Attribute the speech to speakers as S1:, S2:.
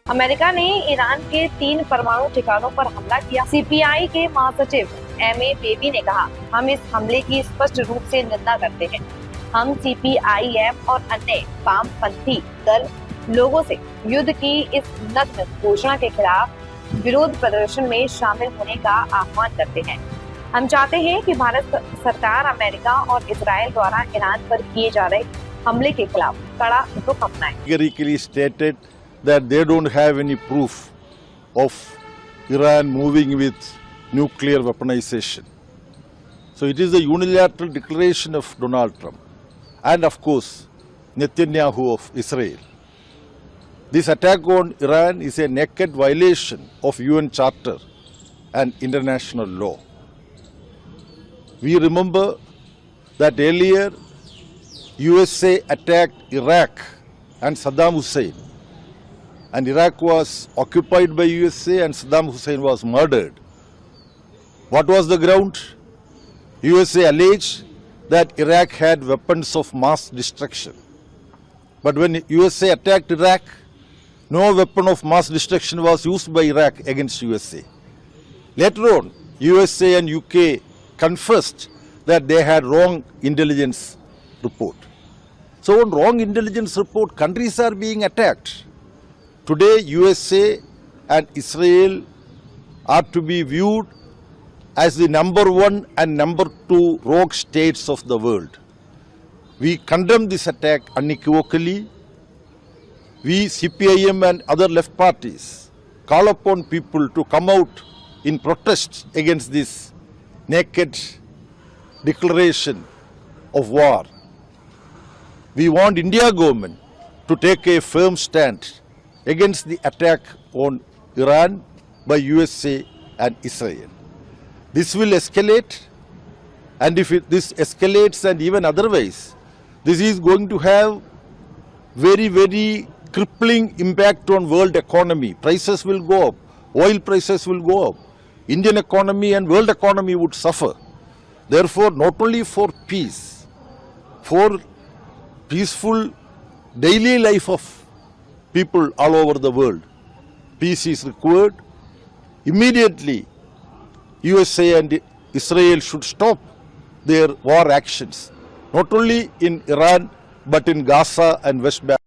S1: America ने Iran के 3 परमाणु ठिकानों पर हमला किया। सीपीआई के महासचिव एमए बेबी ने कहा, हम इस हमले की स्पष्ट रूप से निंदा करते हैं। हम सीपीआईएम और अन्य वामपंथी दल लोगों से युद्ध की इस नग्न घोषणा के खिलाफ विरोध प्रदर्शन में शामिल होने का आह्वान करते हैं। हम चाहते हैं कि भारत सरकार अमेरिका और इजराइल द्वारा ईरान पर किए जा रहे हमले के खिलाफ कड़ा रुख अपनाए।
S2: That they don't have any proof of Iran moving with nuclear weaponization. So it is a unilateral declaration of Donald Trump and of course Netanyahu of Israel. This attack on Iran is a naked violation of UN Charter and international law. We remember that earlier USA attacked Iraq and Saddam Hussein. And Iraq was occupied by USA and Saddam Hussein was murdered. What was the ground? USA alleged that Iraq had weapons of mass destruction. But when USA attacked Iraq, no weapon of mass destruction was used by Iraq against USA. Later on, USA and UK confessed that they had wrong intelligence report. So on wrong intelligence report, countries are being attacked. Today, USA and Israel are to be viewed as the number 1 and number 2 rogue states of the world. We condemn this attack unequivocally. We, CPIM and other left parties, call upon people to come out in protest against this naked declaration of war. We want India government to take a firm stand against the attack on Iran by USA and Israel. This will escalate, and if this escalates and even otherwise, this is going to have very, very crippling impact on world economy. Prices will go up, oil prices will go up, Indian economy and world economy would suffer. Therefore, not only for peace, for peaceful daily life of people all over the world, peace is required. Immediately, USA and Israel should stop their war actions, not only in Iran, but in Gaza and West Bank.